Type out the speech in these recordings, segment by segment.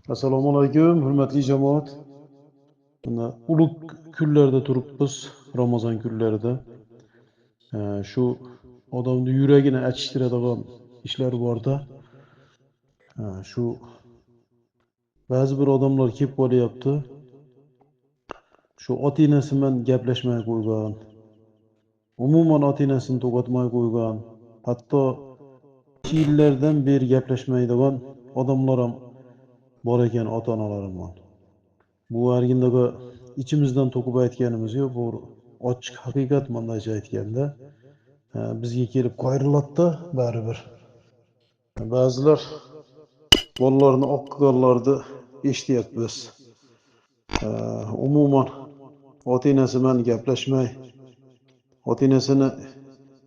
Assalomu alaykum, hurmatli jamoat. Mana ulug' kunlarda turibmiz, Ramazon kunlarida. Shu odamni yuragini achishtiradigan ishlar borda. Shu ba'zi bir odamlar kelib qolyapti. Shu ota-enasi bilan gaplashmay qo'ygan. Umuman ota-enasini to'g'atmay qo'ygan. Hatto yillardan beri gaplashmaydigan odamlar ham bor ekan ota-onalarim. Bu argindaga içimizden to'kib aytganimiz yo'q, bu ochiq haqiqat mandaycha aytganda. Bizga kelib qayrilatdi baribir. Ba'zilar bolalarini oq qilganlarni eshityapmiz. Umuman ota-enasi bilan gaplashmay, ota-enasini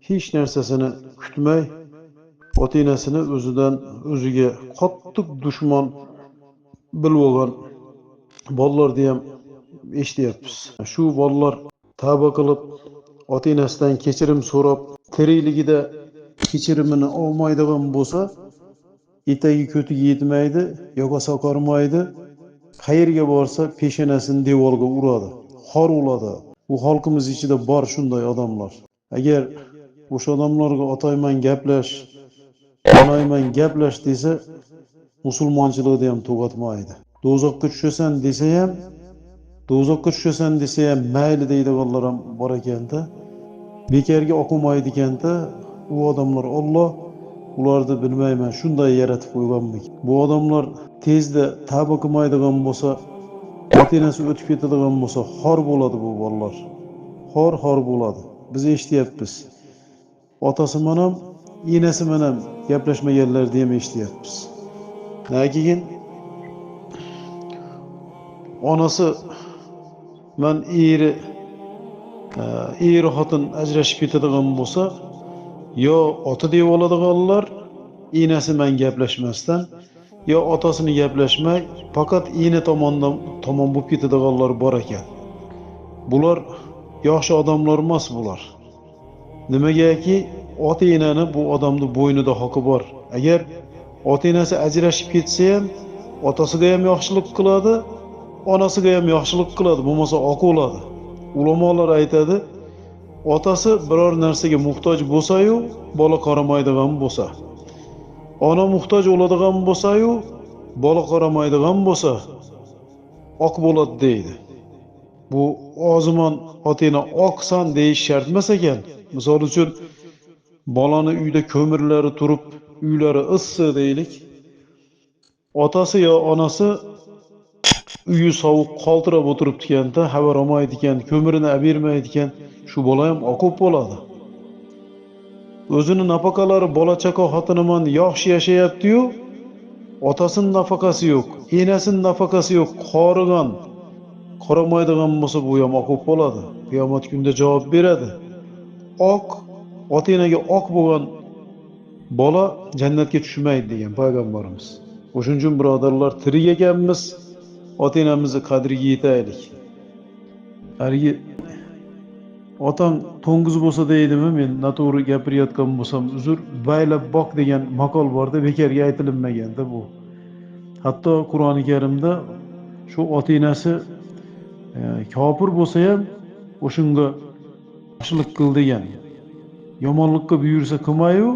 hech narsasini kutmay, ota-enasini o'ziga qattiq dushman bilib olgan bolalarni ham eshityapmiz. Shu bolalar tavba qilib, ota-enasidan kechirim so'rab, tirikligida kechirimini olmaydigan bo'lsa, etagi ko'tiga yetmaydi, yoqasi oqarmaydi. Qayerga borsa peshonasini devorga uradi, xor bo'ladi. Bu xalqimiz ichida bor shunday odamlar. Agar o'sha odamlarga otayman gaplash, onayman gaplash desa, musulmonchilikni ham to'g'atmaydi. Do'zaxga tushasan desa ham mayli deydiganlar ham bor ekanda. Bekarga o'qimaydi ekanda, u odamlar Alloh ularni bilmayman shunday yaratib qo'yganmi. Bu odamlar tezda tavba qilmaydigan bo'lsa, ota-enasi o'tib ketadigan bo'lsa, xor bo'ladi bu bolalar. Xor bo'ladi. Biz eshityapmiz. Otasi bilan, enasi bilan gaplashmaganlarni ham eshityapmiz. Keyin onasi men eri xotin ajrashib ketadigan bo'lsa, yo ota deb oladiganlar enasi bilan gaplashmasdan, yo otasini gaplashmay, faqat eni tomon bo'lib ketadiganlar bor ekan. Bular yaxshi odamlar emas bular. Nimagaki ota-enani bu odamning bo'ynida haqqi bor. Agar ota-enasi ajrashib ketsa ham, otasiga ham yaxshilik qiladi, onasiga ham yaxshilik qiladi, bo'lmasa oq bo'ladi. Ulamolar aytadi, otasi biror narsaga muhtoj bo'lsa-yu, bola qaramaydigan bo'lsa, ona muhtoj bo'ladigan bo'lsa-yu, bola qaramaydigan bo'lsa, oq bo'ladi deydi. Bu ozimon ota-ena oqsan deyish shart emas ekan. Misol uchun bolani uyda ko'mirlari turib, uylari issiq deylik. Otasi yo onasi uyi sovuq qoltirib o'tiribdi ekanda, xabar olmaydi ekan, ko'mirini olib bermaydi ekan, shu bola ham oqib bo'ladi. O'zini nafaqalari bola-chaqa xotini bilan yaxshi yashayapti-yu, otasining nafaqasi yo'q, enasining nafaqasi yo'q, qorigan, qaramaydigan bo'lsa bu ham oqib bo'ladi. Qiyomat kunida javob beradi. Oq, ota-enaga oq bo'lgan bola jannatga tushmaydi degan payg'ambarimiz. O'shuning uchun birodarlar, tirik ekanmiz, ota-enamizni qadriga yetaylik. Harigi otang to'ngiz bo'lsa deydimi, men noto'g'ri gapirayotgan bo'lsam uzr, baylab boq degan maqol borda, bekarga aytilmaganda bu. Hatto Qur'oni Karimda shu ota-enasi kofir bo'lsa ham o'shunga yaxshilik qil degan. Yomonlikka buyursa qilmayu,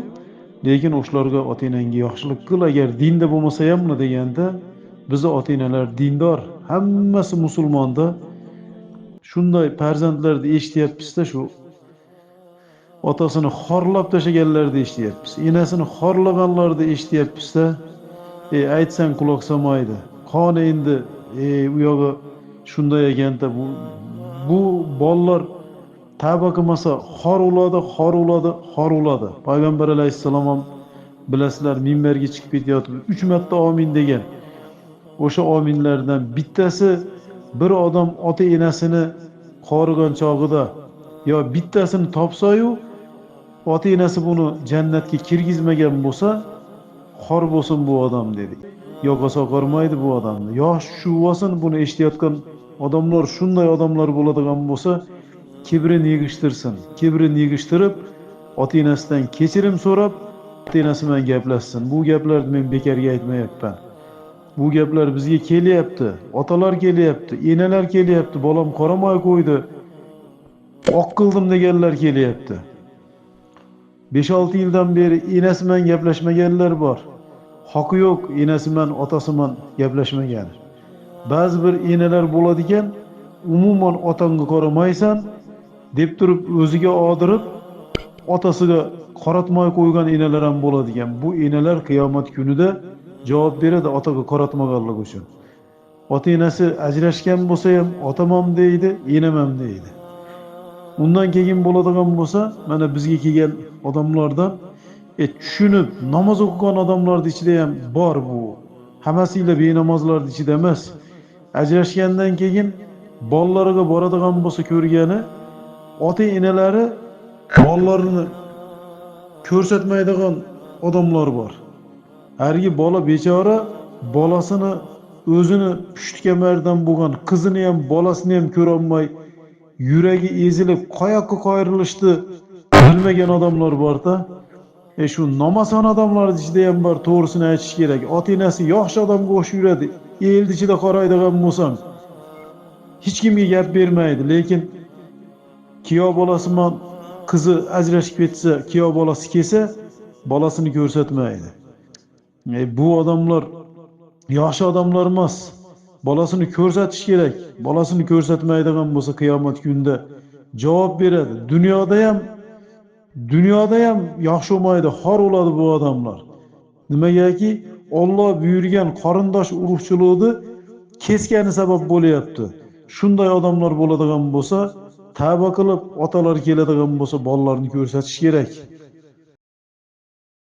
lekin o'shlarga ota-enangga yaxshilik qil, agar dinda bo'lmasa ham deganda, bizni ota-enalar dindor, hammasi musulmonda. Shunday farzandlarni eshityapmiz-da, shu otasini xorlab tashaganlarni eshityapmiz, enasini xorlaganlarni eshityapmiz-da. Aytsang quloq solmaydi. Qoni endi u yog'i shunday ekanda, bu bolalar tavba qilmasa xor bo'ladi. Payg'ambar alayhissalom ham bilasizlar, minbarga chiqib ketayotib 3 marta amin degan. O'sha aminlardan bittasi bir odam ota-enasini qorigan chog'ida yo bittasini topsa-yu, ota-enasi buni jannatga kirgizmagan bo'lsa, xor bo'lsin bu odam dedi. Yo'qsa oqarmaydi bu odamni. Yosh shu bo'lsin, buni eshitayotgan odamlar shunday odamlar bo'ladigan bo'lsa, kibrini yig'ishtirsin. Kibrini yig'ishtirib, ota-enasidan kechirim so'rab, ota-enasi bilan gaplashsin. Bu gaplarni men bekarga aytmayapman. Bu gaplar bizga kelyapti. Otalar kelyapti, enalar kelyapti. Bolam qaramay qo'ydi. Oq qildim deganlar kelyapti. 5-6 yildan beri enasi bilan gaplashmaganlar bor. Haqqi yo'q enasi bilan otasi bilan gaplashmagan. Ba'zi bir enalar bo'ladi ekan, umuman otangga qaramaysan deb turib o'ziga odirib otasiga qaratmay qo'ygan enalar ham bo'ladi ekan. Bu enalar qiyomat kunida javob beradi otaga qaratmaganlik uchun. Ota enasi ajrashgan bo'lsa ham otam ham deydi, enam ham deydi. Undan keyin bo'ladigan bo'lsa, mana bizga kelgan odamlardan tushunib namoz o'qigan odamlar ichida ham bor bu. Hammasiyle benamozlar ichida emas. Ajrashgandan keyin bolalariga boradigan bo'lsa ko'rgani, ota enalari bolalarini ko'rsatmaydigan odamlar bor. Hargi bola bechora bolasini o'zini pushti kamardan bo'lgan qizini ham bolasini ham ko'ra olmay yuragi ezilib qayoqqa qayrilishdi bilmagan odamlar bor-da. Shu nomason odamlar ichida ham bor, to'g'risini aytish kerak. Ota enasi yaxshi odamga o'xshab yuradi. El ichida qaraydigan bo'lsam hech kimga gap bermaydi, lekin kuyov bolasi bilan qizi ajrashib ketsa, kuyov bolasi kelsa, bolasini ko'rsatmaydi. Bu odamlar yaxshi odamlar emas. Bolasini ko'rsatish kerak. Bolasini ko'rsatmaydigan bo'lsa qiyomat kunida javob beradi. Dunyoda ham yaxshi olmaydi, xor bo'ladi bu odamlar. Nimagaki Alloh buyurgan qarindosh urug'chilikni keskani sabab bo'lyapti. Shunday odamlar bo'ladigan bo'lsa, tavba qilib otalar keladigan bo'lsa, bolalarini ko'rsatish kerak.